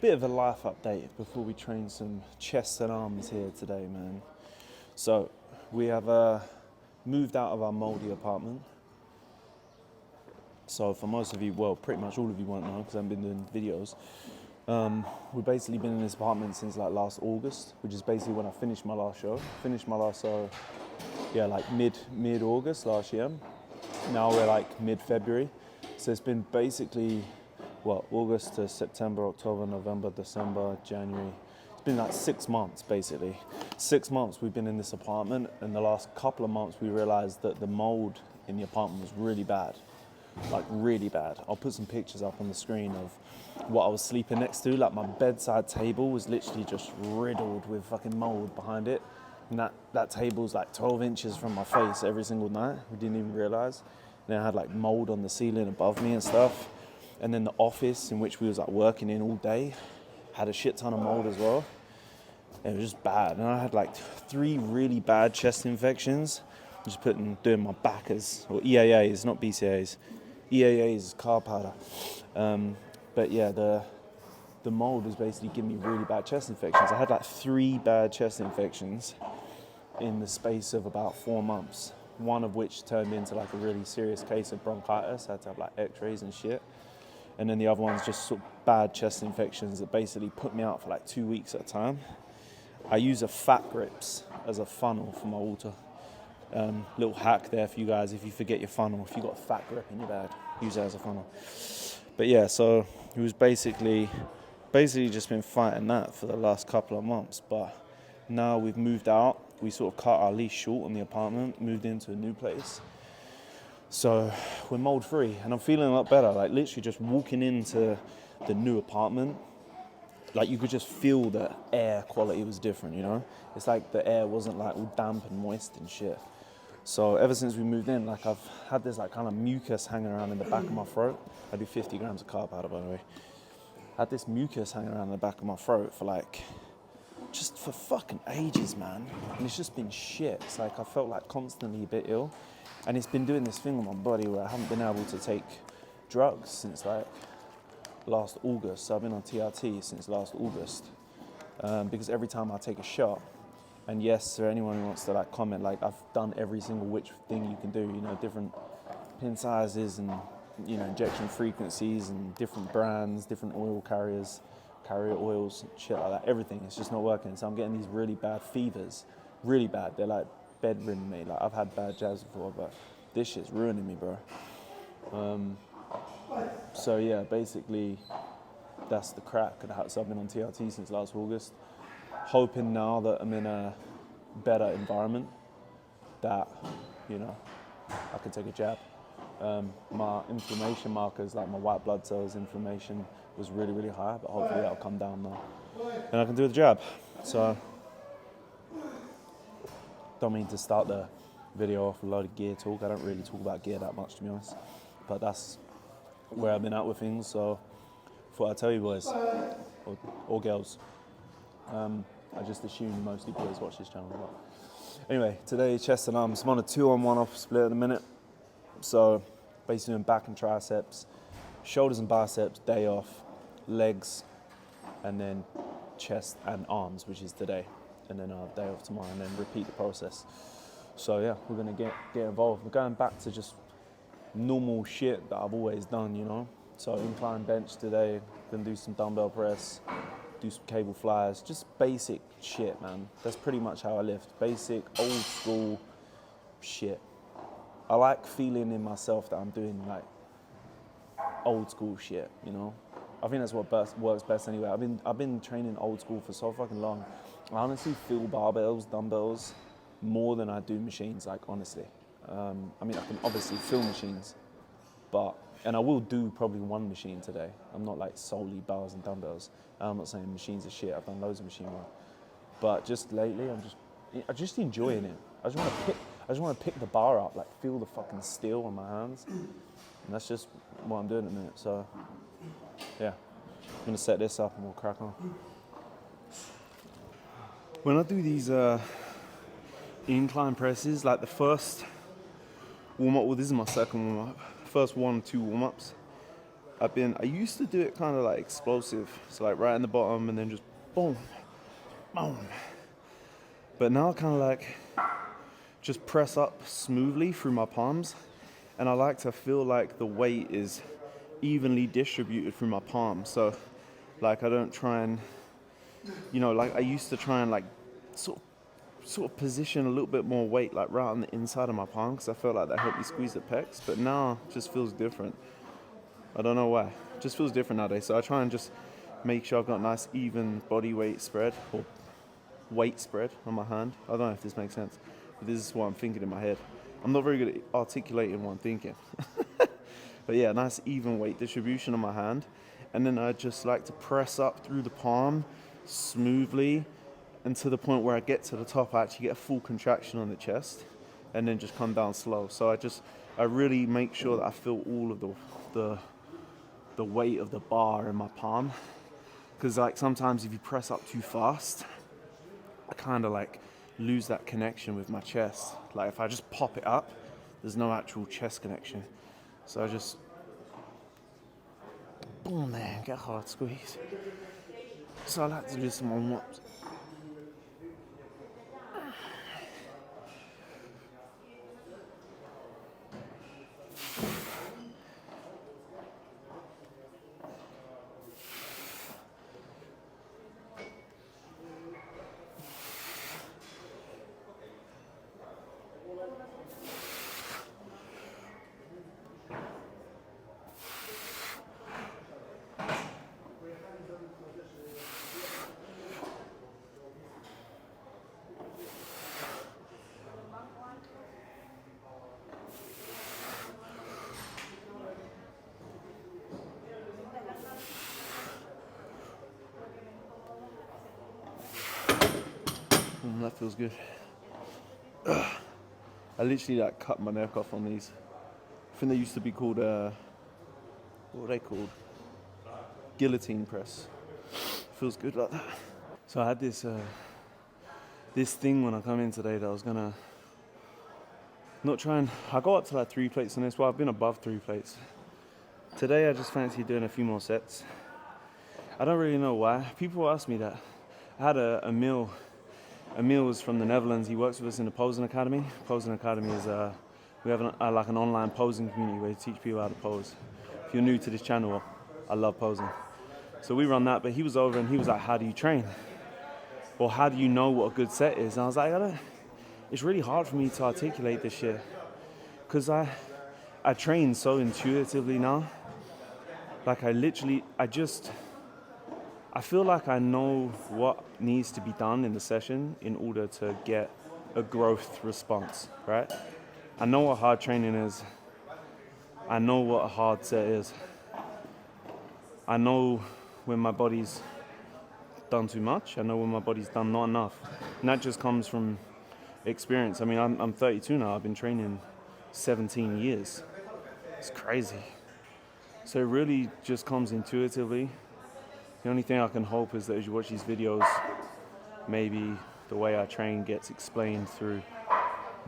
Bit of a life update before we train some chest and arms here today, man. So we have moved out of our mouldy apartment. So for most of you, well, pretty much all of you won't know because I haven't been doing videos. We've basically been in this apartment since like last August, which is basically when I finished my last show. Finished my last show, like mid-August last year. Now we're like mid-February. So it's been basically, August to September, October, November, December, January. It's been like 6 months basically. 6 months we've been in this apartment, and the last couple of months we realized that the mold in the apartment was really bad. Like really bad. I'll put some pictures up on the screen of what I was sleeping next to. Like my bedside table was literally just riddled with fucking mold behind it. And that table's like 12 inches from my face every single night. We didn't even realize. And then I had like mold on the ceiling above me and stuff. And then the office in which we was like working in all day had a shit ton of mold as well. It was just bad. And I had like 3 really bad chest infections. Just doing my Backers, or EAAs, not BCAAs. EAAs is car powder. But yeah, the mold was basically giving me really bad chest infections. I had like 3 bad chest infections in the space of about 4 months. One of which turned into like a really serious case of bronchitis. I had to have like x-rays and shit. And then the other one's just sort of bad chest infections that basically put me out for like 2 weeks at a time. I use a Fat Grips as a funnel for my water. Little hack there for you guys: if you forget your funnel, if you got a fat grip in your bag, use it as a funnel. But yeah, so it was basically just been fighting that for the last couple of months. But now we've moved out. We sort of cut our lease short on the apartment, moved into a new place. So we're mold free, and I'm feeling a lot better. Like literally just walking into the new apartment, like you could just feel the air quality was different, you know? It's like the air wasn't like all damp and moist and shit. So ever since we moved in, like I've had this like kind of mucus hanging around in the back of my throat. I do 50 grams of car powder, by the way. I had this mucus hanging around in the back of my throat for like, just for fucking ages, man. And it's just been shit. It's like I felt like constantly a bit ill. And it's been doing this thing with my body where I haven't been able to take drugs since like last August. So I've been on TRT since last August. Because every time I take a shot, and yes, for anyone who wants to like comment, like I've done every single which thing you can do, you know, different pin sizes and, you know, injection frequencies and different brands, different oil carriers, carrier oils, shit like that, everything. It's just not working. So I'm getting these really bad fevers, really bad. They're like bedridden me. Like I've had bad jabs before, but this shit's ruining me, bro. So yeah, basically that's the crack. So I've been on TRT since last August. Hoping now that I'm in a better environment that, you know, I can take a jab. My inflammation markers, like my white blood cells inflammation was really, really high, but hopefully that'll come down now. And I can do the jab. So, don't mean to start the video off with a load of gear talk. I don't really talk about gear that much, to be honest. But that's where I've been at with things, so thought I'd tell you boys, or girls. I just assume mostly boys watch this channel. But anyway, today chest and arms. I'm on a 2-on-1 off split at the minute. So basically doing back and triceps, shoulders and biceps, day off, legs, and then chest and arms, which is today. And then I'll have day off tomorrow, and then repeat the process. So yeah, we're gonna get involved. We're going back to just normal shit that I've always done, you know. So incline bench today, gonna do some dumbbell press, do some cable flyers, just basic shit, man. That's pretty much how I lift. Basic, old school shit. I like feeling in myself that I'm doing like old school shit, you know? I think that's what works best anyway. I've been training old school for so fucking long. I honestly feel barbells, dumbbells, more than I do machines, like honestly. I mean, I can obviously feel machines, and I will do probably one machine today. I'm not like solely bars and dumbbells. I'm not saying machines are shit. I've done loads of machine work, but just lately, I'm just enjoying it. I just want to pick the bar up, like feel the fucking steel on my hands, and that's just what I'm doing at the minute. So, yeah, I'm gonna set this up and we'll crack on. When I do these incline presses, like the first warm up, well, this is my second warm up. First 1, 2 warm ups, I used to do it kind of like explosive. So like right in the bottom and then just boom, boom. But now I kind of like just press up smoothly through my palms. And I like to feel like the weight is evenly distributed through my palms. So like I don't try and, like I used to try and like sort of position a little bit more weight like right on the inside of my palm because I felt like that helped me squeeze the pecs. But now it just feels different. I don't know why. It just feels different nowadays. So I try and just make sure I've got nice even body weight spread or weight spread on my hand. I don't know if this makes sense, but this is what I'm thinking in my head. I'm not very good at articulating what I'm thinking. But yeah, nice even weight distribution on my hand. And then I just like to press up through the palm smoothly and to the point where I get to the top, I actually get a full contraction on the chest and then just come down slow. So I really make sure that I feel all of the weight of the bar in my palm. Because like sometimes if you press up too fast, I kind of like lose that connection with my chest. Like if I just pop it up, there's no actual chest connection. So I just, boom, man, get a hard squeeze. So I like to do some warm-ups. That feels good. I literally like cut my neck off on these. I think they used to be called, what were they called? Guillotine press. Feels good like that. So I had this thing when I come in today that I was gonna not try and, I got up to like 3 plates on this. Well, I've been above 3 plates. Today I just fancy doing a few more sets. I don't really know why. People ask me that. I had Emil is from the Netherlands. He works with us in the Posing Academy. Posing Academy is, we have like an online posing community where we teach people how to pose. If you're new to this channel, I love posing. So we run that, but he was over and he was like, how do you train? Or how do you know what a good set is? And I was like, it's really hard for me to articulate this shit. Because I train so intuitively now. Like I feel like I know what needs to be done in the session in order to get a growth response, right? I know what hard training is. I know what a hard set is. I know when my body's done too much. I know when my body's done not enough. And that just comes from experience. I mean, I'm 32 now. I've been training 17 years. It's crazy. So it really just comes intuitively. The only thing I can hope is that as you watch these videos, maybe the way I train gets explained through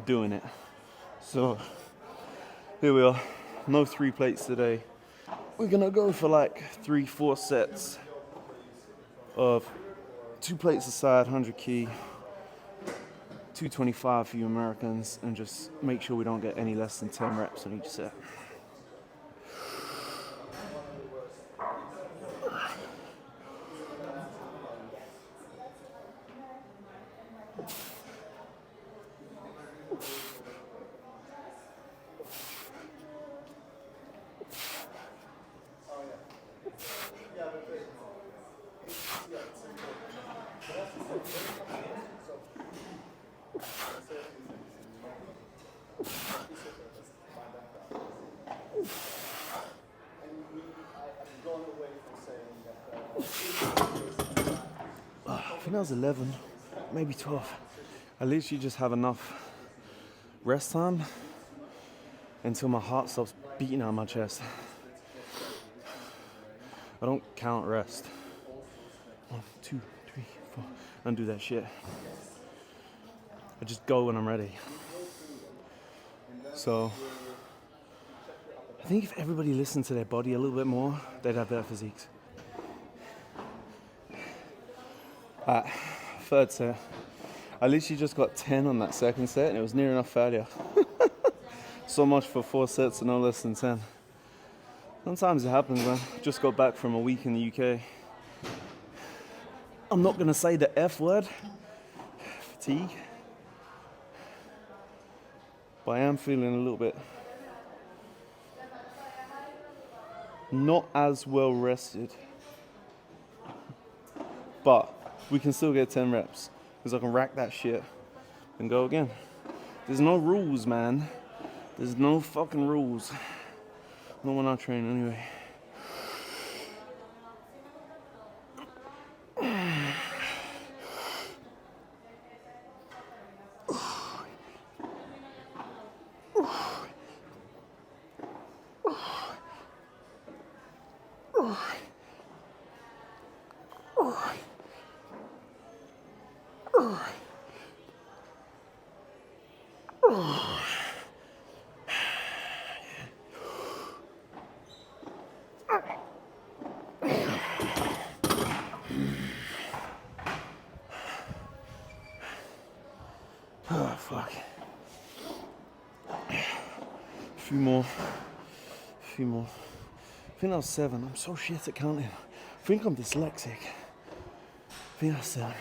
doing it. So here we are. No 3 plates today. We're gonna go for like 3-4 sets of 2 plates aside, 100 key, 225 for you Americans, and just make sure we don't get any less than 10 reps on each set. I think that was 11, maybe 12. I literally just have enough rest time until my heart stops beating out of my chest. I don't count rest. 1, 2, 3, 4. I don't do that shit. I just go when I'm ready. So I think if everybody listened to their body a little bit more, they'd have better physiques. Third set. I literally just got 10 on that second set and it was near enough failure. So much for 4 sets and no less than 10. Sometimes it happens, man. Just got back from a week in the UK. I'm not gonna say the F word, fatigue, but I am feeling a little bit not as well rested. But we can still get 10 reps because I can rack that shit and go again. There's no rules, man. There's no fucking rules. Not when I train anyway. Oh, fuck. A few more. I think that was 7. I'm so shit at counting. I think I'm dyslexic. I think that's 7. I'm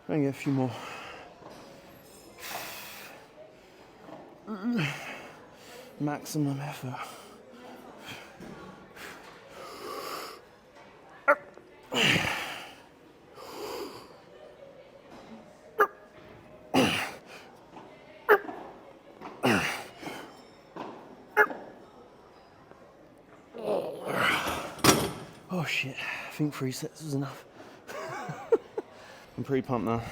gonna get a few more. Maximum effort. Oh shit, I think 3 sets was enough. I'm pretty pumped now.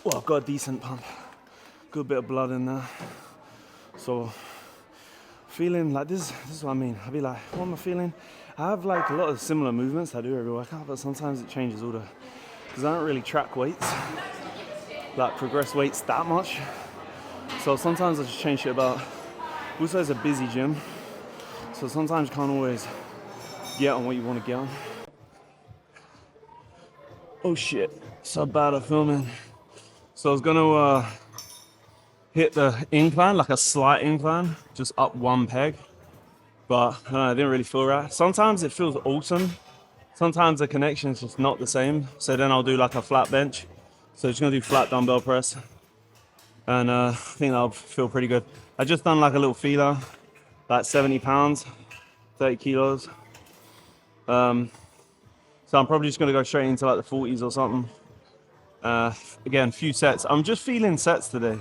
Well, I've got a decent pump. Good bit of blood in there. So, feeling like this is what I mean. I'll be like, what am I feeling? I have like a lot of similar movements I do every workout, but sometimes it changes all the, because I don't really track weights, like progress weights that much. So sometimes I just change shit about. Also, it's a busy gym, so sometimes you can't always get on what you want to get on. Oh shit, so bad at filming. So I was gonna hit the incline, like a slight incline, just up 1 peg. But I don't know, I didn't really feel right. Sometimes it feels awesome. Sometimes the connection's just not the same. So then I'll do like a flat bench. So just gonna do flat dumbbell press. And I think that'll feel pretty good. I just done like a little feeler, like 70 pounds, 30 kilos. So I'm probably just gonna go straight into like the 40s or something. Again, few sets. I'm just feeling sets today.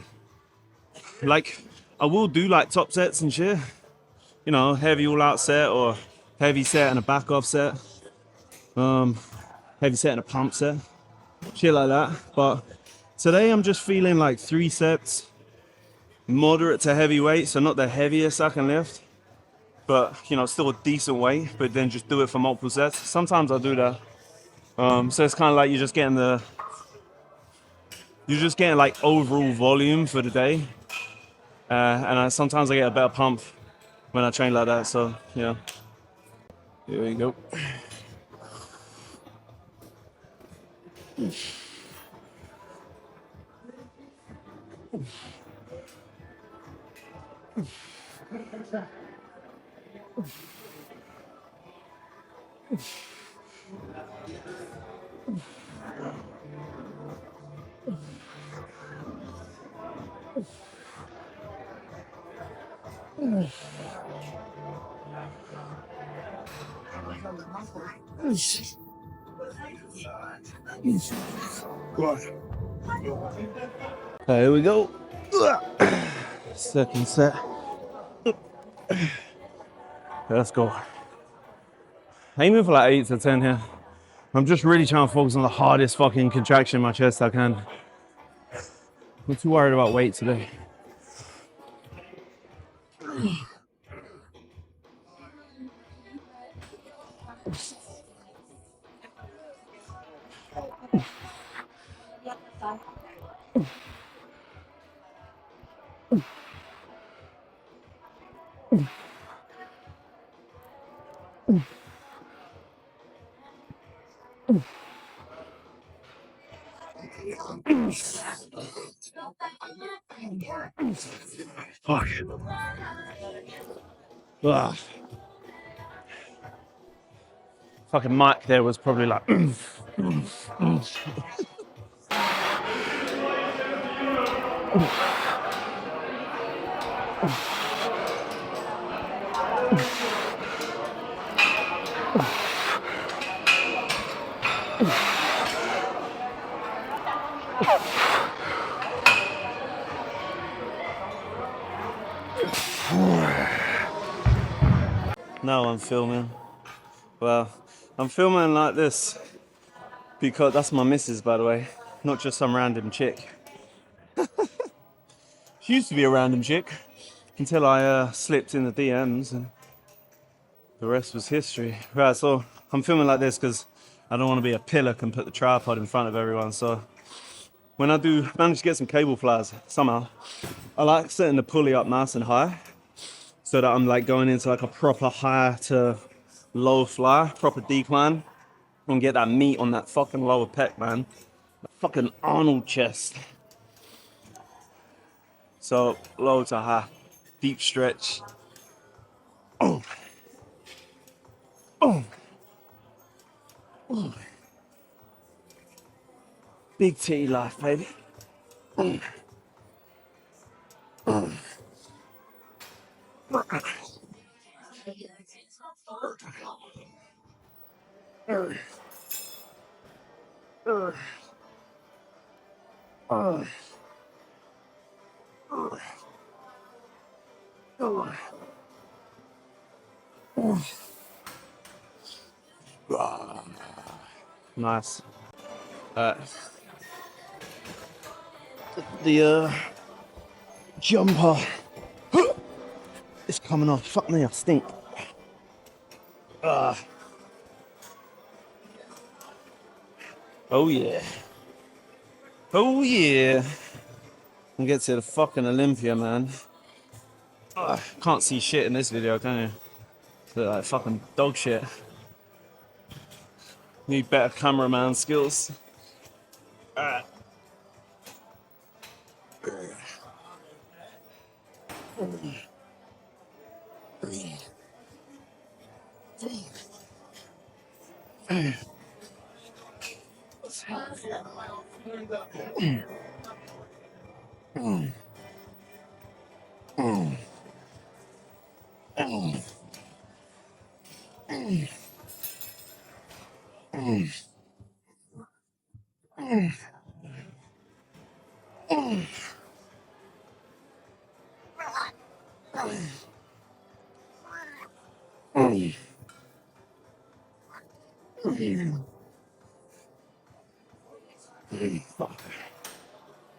Like, I will do like top sets and shit. You know, heavy all out set or heavy set and a back off set. Heavy set and a pump set. Shit like that. But today I'm just feeling like 3 sets, moderate to heavy weight. So not the heaviest I can lift, but you know, still a decent weight, but then just do it for multiple sets. Sometimes I do that. So it's kind of like you're just getting like overall volume for the day. And sometimes I get a better pump when I train like that, so yeah. Here we go. Here we go. Second set. Let's go. Aiming for like 8 to 10 here. I'm just really trying to focus on the hardest fucking contraction in my chest I can. I'm too worried about weight today. Fuck. Ugh. Fucking mic there was probably like. No, I'm filming. Well, I'm filming like this because that's my missus, by the way, not just some random chick. She used to be a random chick until I slipped in the DMs, and the rest was history. Right, so I'm filming like this because I don't want to be a pillock and put the tripod in front of everyone. So when I do manage to get some cable flies somehow, I like setting the pulley up nice and high so that I'm like going into like a proper high to low fly, proper decline, and get that meat on that fucking lower pec, man. The fucking Arnold chest. So low to high, deep stretch. Oh. Oh. Oh. Big T life, baby. Oh. Oh. Nice. The jumper is coming off. Fuck me, I stink. Oh yeah. Oh yeah. And get to the fucking Olympia, man. Can't see shit in this video, can you? It's like fucking dog shit. Need better cameraman skills. Alright.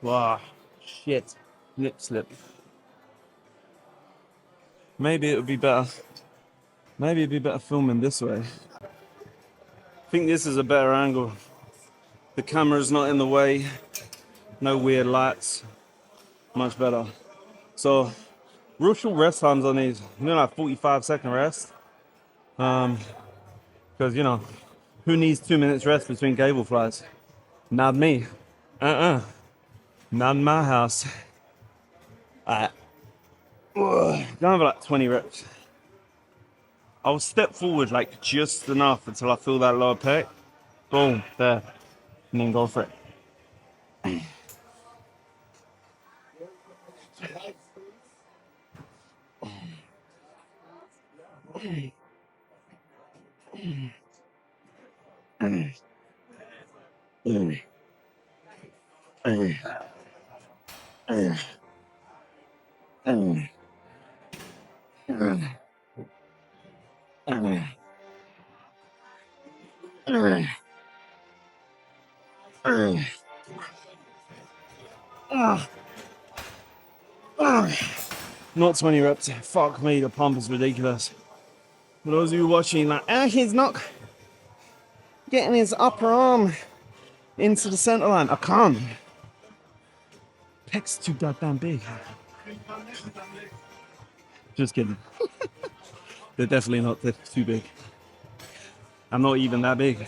Wow, shit. Lip slip. Maybe it would be better. Maybe it'd be better filming this way. I think this is a better angle. The camera's not in the way. No weird lights. Much better. So, real short rest times on these. Like 45-second rest. Because, who needs 2 minutes rest between cable flies? Not me. Not in my house. Alright. Going for like 20 reps. I'll step forward like just enough until I feel that lower pec. Boom, there. And then go for it. Not 20 reps. Fuck me, the pump is ridiculous. For those of you watching, like, he's not getting his upper arm into the center line. I can't. Pec's too goddamn big. Just kidding. They're definitely not too big. I'm not even that big.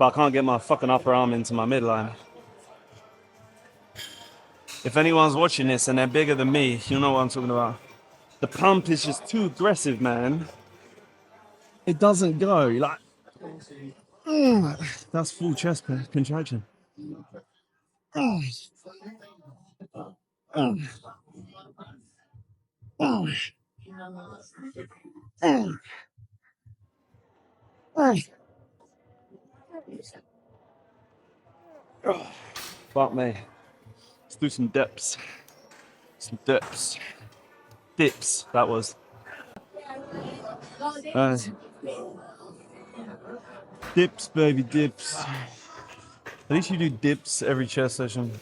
but I can't get my fucking upper arm into my midline. If anyone's watching this and they're bigger than me, you know what I'm talking about. The pump is just too aggressive, man. It doesn't go. Like, that's full chest contraction. Fuck me. Let's do some dips. Some dips. Dips, that was. Dips, baby, dips. At least you do dips every chest session.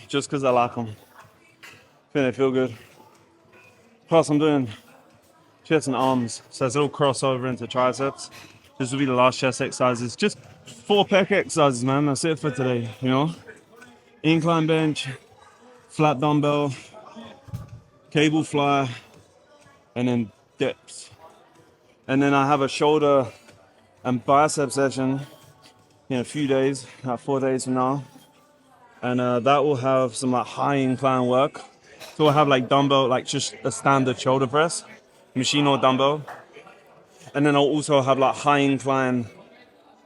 Just because I like them. I think they feel good. Plus, I'm doing chest and arms, so it's all crossover into triceps. This will be the last chest exercises. Just 4 pec exercises, man. That's it for today, you know? Incline bench, flat dumbbell, cable fly, and then dips. And then I have a shoulder and bicep session in a few days, about 4 days from now. And that will have some like high incline work. So we'll have like dumbbell, like just a standard shoulder press, machine or dumbbell. And then I'll also have like high incline,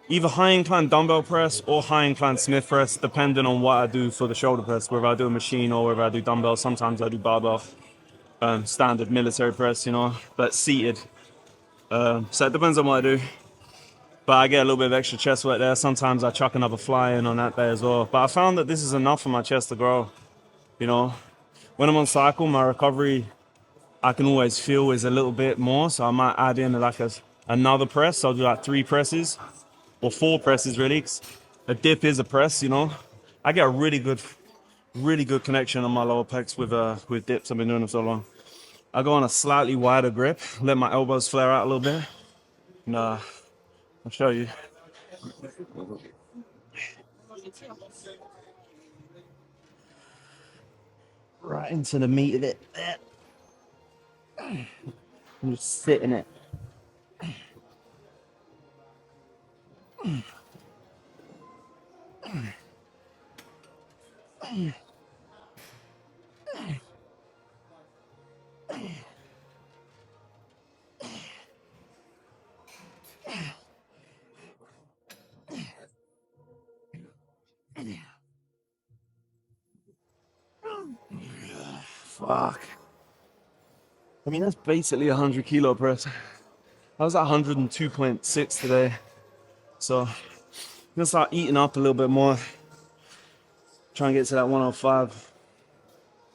either high incline dumbbell press or high incline Smith press, depending on what I do for the shoulder press, whether I do a machine or whether I do dumbbell. Sometimes I do barbell, standard military press, you know, but seated. So it depends on what I do. But I get a little bit of extra chest work there. Sometimes I chuck another fly in on that day as well. But I found that this is enough for my chest to grow. You know, when I'm on cycle, my recovery, I can always feel is a little bit more. So I might add in like another press. So I'll do like 3 presses or 4 presses really. A dip is a press, you know. I get a really good connection on my lower pecs with dips. I've been doing them so long. I go on a slightly wider grip, let my elbows flare out a little bit. And I'll show you. Right into the meat of it. I'm just sit in it. Fuck. I mean, that's basically a 100 kilo press. I was at 102.6 today. So I'm gonna start eating up a little bit more. Try and get to that 105.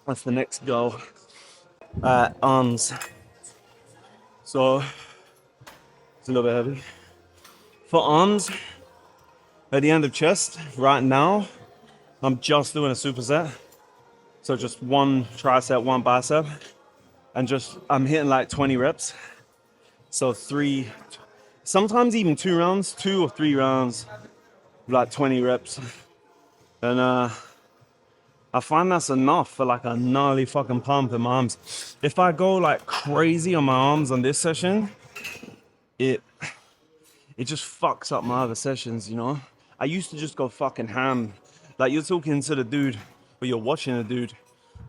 That's the next goal. Arms. So it's a little bit heavy. For arms, at the end of chest, right now, I'm just doing a superset. So just 1 tricep, 1 bicep. And I'm hitting like 20 reps. So 3, sometimes even 2 rounds, 2 or 3 rounds, like 20 reps. And I find that's enough for like a gnarly fucking pump in my arms. If I go like crazy on my arms on this session, it just fucks up my other sessions, you know? I used to just go fucking ham. Like you're talking to the dude, or you're watching a dude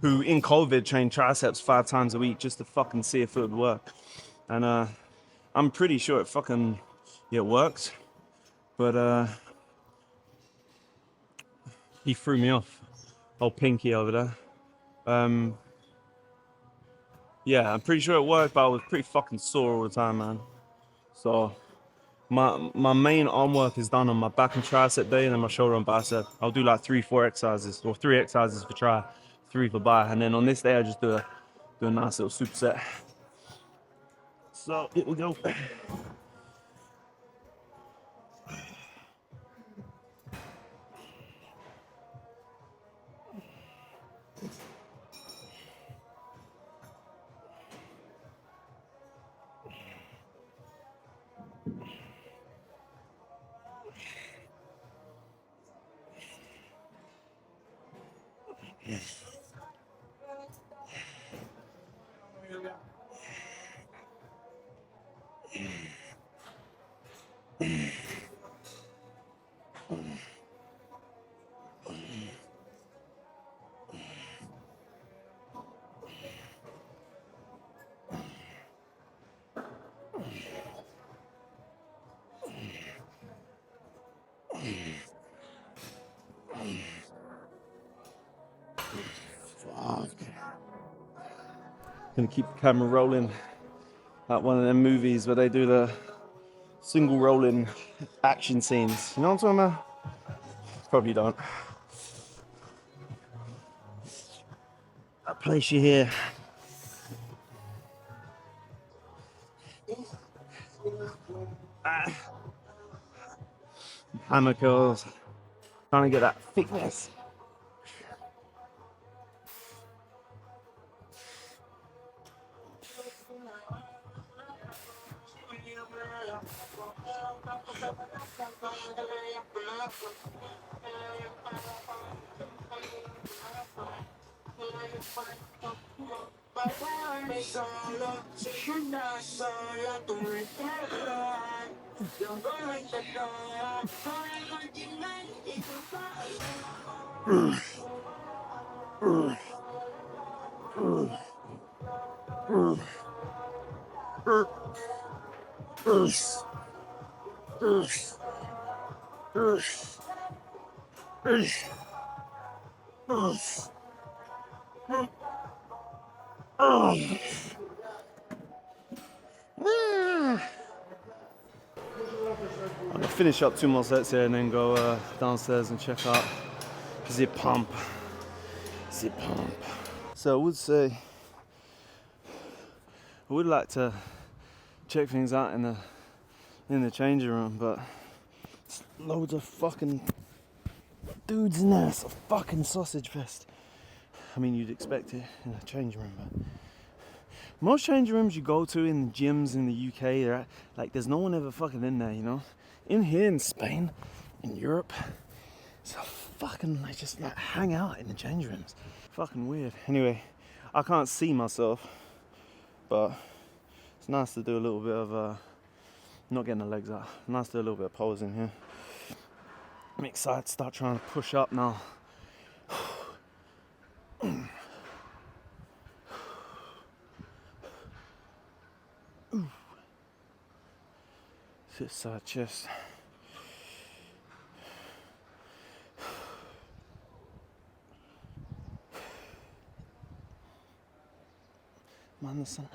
who in COVID trained triceps 5 times a week just to fucking see if it would work. And I'm pretty sure it worked. But he threw me off. Old Pinky over there. Yeah, I'm pretty sure it worked, but I was pretty fucking sore all the time, man. So my main arm work is done on my back and tricep day, and then my shoulder and bicep. I'll do like 3-4 exercises, or 3 exercises for tri, 3 for bi, and then on this day I just do a nice little superset. So it will go. Gonna keep the camera rolling like one of them movies where they do the single rolling action scenes. You know what I'm talking about? Probably don't. I'll place you here. Hammer curls. Trying to get that thickness. I'm gonna finish up 2 more sets here and then go downstairs and check out Zip Pump. Zip Pump. So I would say I would like to check things out in the changing room, but it's loads of fucking dudes in there. It's a fucking sausage fest. I mean, you'd expect it in a changing room, but most changing rooms you go to in the gyms in the UK, they're like there's no one ever fucking in there, you know. In here in Spain, in Europe, it's a fucking like just like hang out in the change rooms. Fucking weird. Anyway, I can't see myself, but it's nice to do a little bit of not getting the legs out. Nice to do a little bit of posing here. I'm excited to start trying to push up now. Sit side chest. Man, the sun.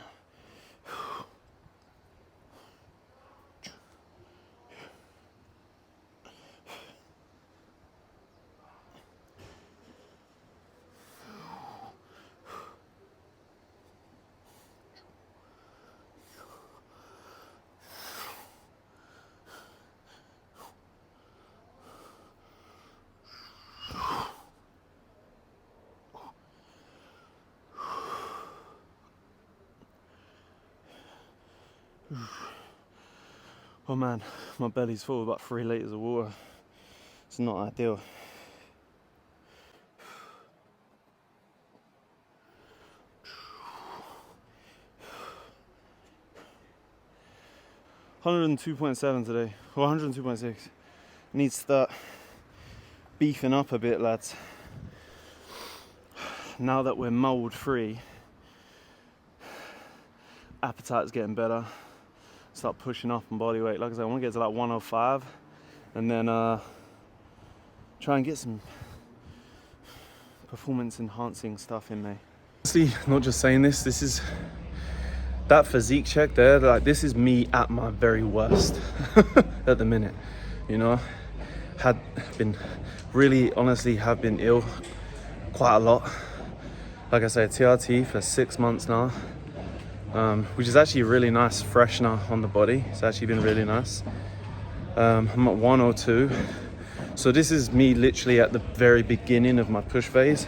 Oh man, my belly's full of about 3 litres of water. It's not ideal. $102.7 today, or 102.6. Need to start beefing up a bit, lads. Now that we're mold free, appetite's getting better. Start pushing up on body weight. Like I said, I want to get to like 105 and then try and get some performance enhancing stuff in me. See, not just saying this is that physique check there, like this is me at my very worst at the minute, you know. Had been really honestly have been ill quite a lot. Like I said, TRT for 6 months now. Which is actually a really nice freshener on the body. It's actually been really nice. I'm at 102. So this is me literally at the very beginning of my push phase,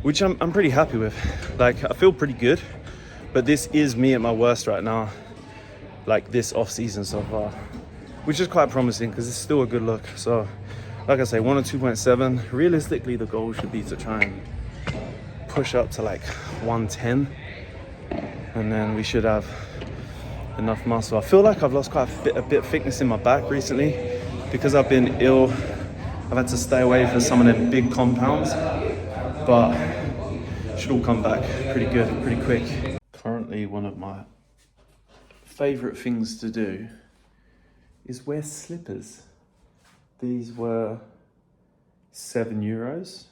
which I'm pretty happy with. Like, I feel pretty good, but this is me at my worst right now, like this off season so far, which is quite promising because it's still a good look. So like I say, 102.7. Realistically, the goal should be to try and push up to like 110, and then we should have enough muscle. I feel like I've lost quite a bit of thickness in my back recently because I've been ill. I've had to stay away from some of them big compounds, but it should all come back pretty good, pretty quick. Currently, one of my favorite things to do is wear slippers. These were €7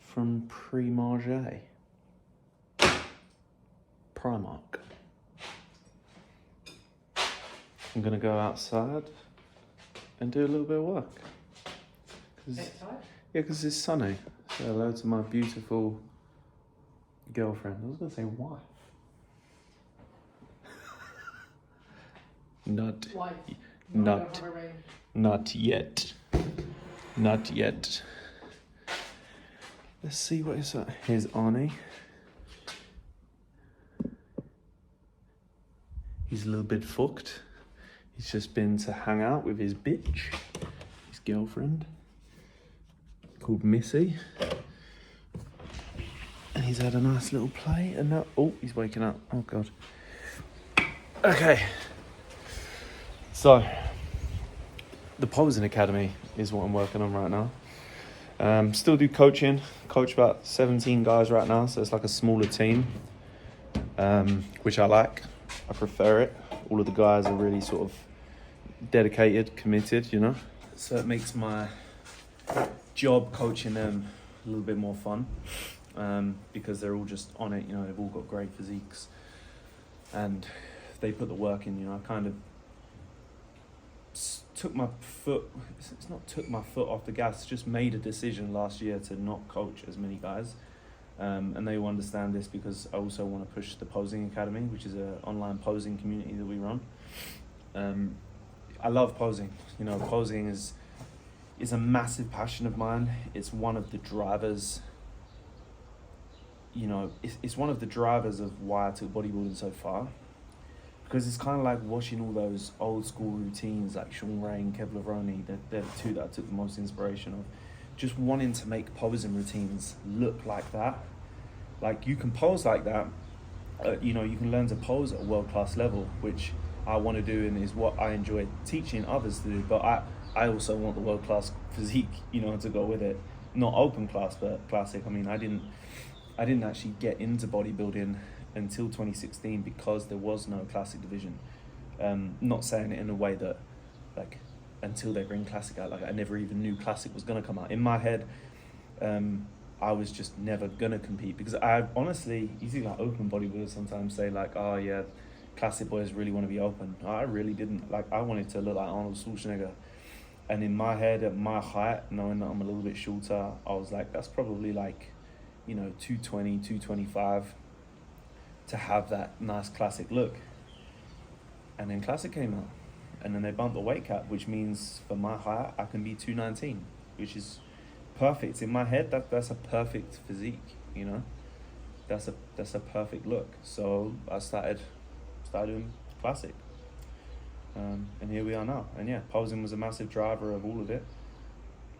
from Prix Marché. Primark. I'm gonna go outside and do a little bit of work. Yeah, because it's sunny. Say hello to my beautiful girlfriend. I was gonna say wife. Not yet. Not yet. Let's see what is that. Here's Arnie. He's a little bit fucked. He's just been to hang out with his bitch, his girlfriend, called Missy. And he's had a nice little play, and now, oh, he's waking up. Oh God. Okay. So, the Posing Academy is what I'm working on right now. Still do coaching. Coach about 17 guys right now, so it's like a smaller team, which I like. I prefer it. All of the guys are really sort of dedicated, committed, you know. So it makes my job coaching them a little bit more fun, because they're all just on it, you know. They've all got great physiques, and they put the work in, you know. I kind of took my foot off the gas, just made a decision last year to not coach as many guys, and they will understand this because I also want to push the Posing Academy, which is an online posing community that we run. I love posing, you know. Posing is a massive passion of mine. It's one of the drivers, you know, it's one of the drivers of why I took bodybuilding so far. Because it's kind of like watching all those old school routines like Sean Ray and Kev Levrone. They're the two that I took the most inspiration of. Just wanting to make posing routines look like that. Like, you can pose like that, you know, you can learn to pose at a world-class level, which I want to do and is what I enjoy teaching others to do. But I also want the world-class physique, you know, to go with it. Not open class, but classic. I mean, I didn't actually get into bodybuilding until 2016 because there was no classic division. Not saying it in a way that, like, until they bring classic out, like, I never even knew classic was gonna come out. In my head, I was just never gonna compete because I honestly, you see like open bodybuilders sometimes say like, oh yeah, classic boys really want to be open. I really didn't. Like, I wanted to look like Arnold Schwarzenegger. And in my head, at my height, knowing that I'm a little bit shorter, I was like, that's probably like, you know, 220, 225 to have that nice classic look. And then classic came out. And then they bumped the weight cap, which means for my height, I can be 219, which is perfect. In my head, that's a perfect physique, you know? That's a perfect look. So I started doing classic. And here we are now. And yeah, posing was a massive driver of all of it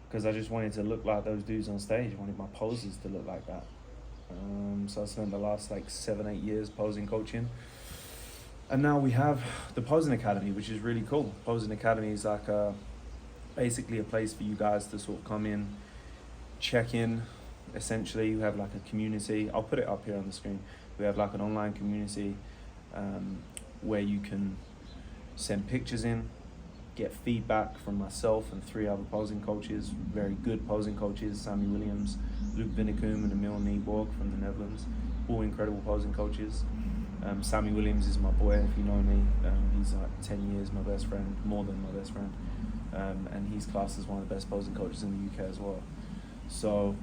because I just wanted to look like those dudes on stage. I wanted my poses to look like that. So I spent the last like 7-8 years posing coaching. And now we have the Posing Academy, which is really cool. Posing Academy is like basically a place for you guys to sort of come in, check in. Essentially, we have like a community. I'll put it up here on the screen. We have like an online community where you can send pictures in, get feedback from myself and 3 other posing coaches, very good posing coaches, Sammy Williams, Luke Vinicum and Emil Nieborg from the Netherlands, all incredible posing coaches. Sammy Williams is my boy, if you know me. He's like 10 years my best friend, more than my best friend. And he's classed as one of the best posing coaches in the UK as well. So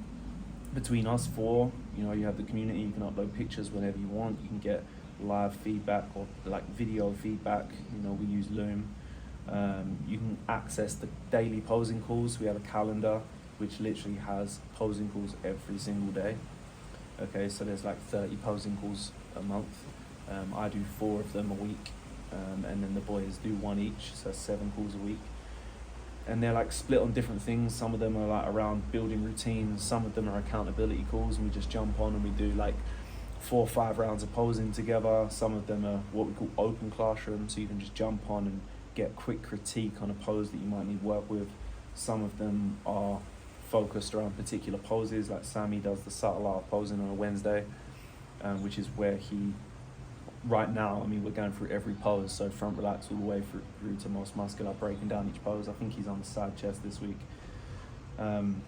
between us 4, you know, you have the community, you can upload pictures whenever you want, you can get live feedback or like video feedback. You know, we use Loom. You can access the daily posing calls. We have a calendar which literally has posing calls every single day. Okay, so there's like 30 posing calls a month. I do 4 of them a week, and then the boys do 1 each, so 7 calls a week. And they're like split on different things. Some of them are like around building routines, some of them are accountability calls, and we just jump on and we do like 4 or 5 rounds of posing together. Some of them are what we call open classroom, so you can just jump on and get quick critique on a pose that you might need work with. Some of them are focused around particular poses, like Sammy does the subtle art of posing on a Wednesday, which is where he, right now, I mean, we're going through every pose, so front relax all the way through to most muscular, breaking down each pose. I think he's on the side chest this week. And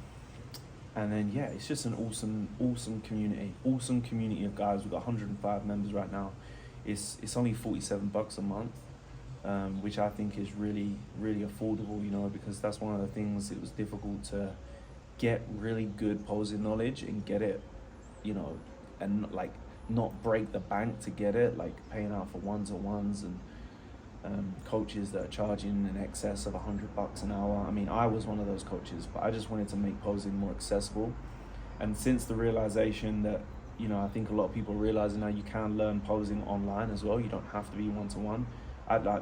then, yeah, it's just an awesome community of guys. We've got 105 members right now. it's only $47 a month, which I think is really really affordable. You know, because that's one of the things. It was difficult to get really good posing knowledge and get it, you know, and like not break the bank to get it, like paying out for one-to-ones and coaches that are charging in excess of $100 an hour. I mean, I was one of those coaches, but I just wanted to make posing more accessible. And since the realization that, you know, I think a lot of people realizing now you can learn posing online as well. You don't have to be one-to-one.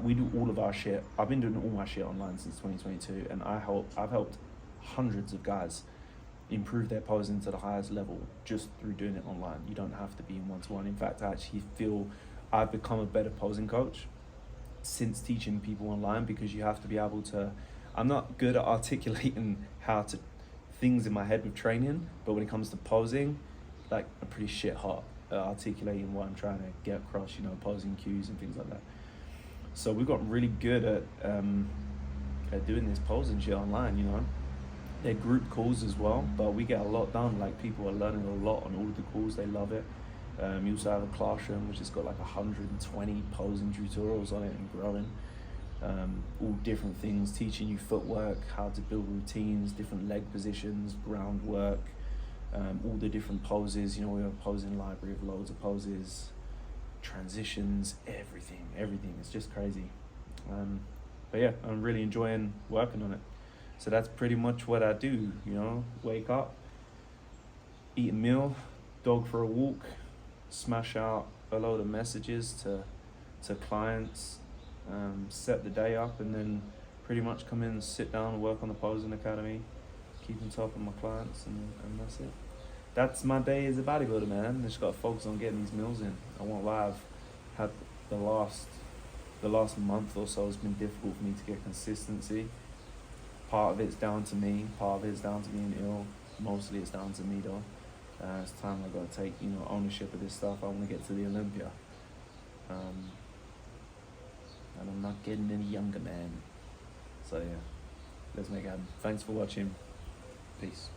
We do all of our shit. I've been doing all my shit online since 2022, and I've helped hundreds of guys improve their posing to the highest level just through doing it online. You don't have to be in one-to-one. In fact, I actually feel I've become a better posing coach since teaching people online, because you have to be able to, I'm not good at articulating how to things in my head with training, but when it comes to posing, like I'm pretty shit hot at articulating what I'm trying to get across, you know, posing cues and things like that. So we've got really good at doing this posing shit online, you know. They're group calls as well, but we get a lot done. Like people are learning a lot on all of the calls, they love it. You also have a classroom which has got like 120 posing tutorials on it and growing. All different things, teaching you footwork, how to build routines, different leg positions, groundwork, all the different poses. You know, we have a posing library of loads of poses, transitions, everything. It's just crazy. But yeah, I'm really enjoying working on it. So that's pretty much what I do, you know, wake up, eat a meal, dog for a walk, smash out a load of messages to clients, set the day up, and then pretty much come in and sit down and work on the Posing Academy, keep on top of my clients, and that's it. That's my day as a bodybuilder, man. Just got to focus on getting these meals in. I won't lie, I've had the last month or so has been difficult for me to get consistency. Part of it's down to me, part of it's down to being ill. Mostly it's down to me though. It's time I gotta take, you know, ownership of this stuff. I want to get to the Olympia. And I'm not getting any younger, man. So yeah, let's make it happen. Thanks for watching. Peace.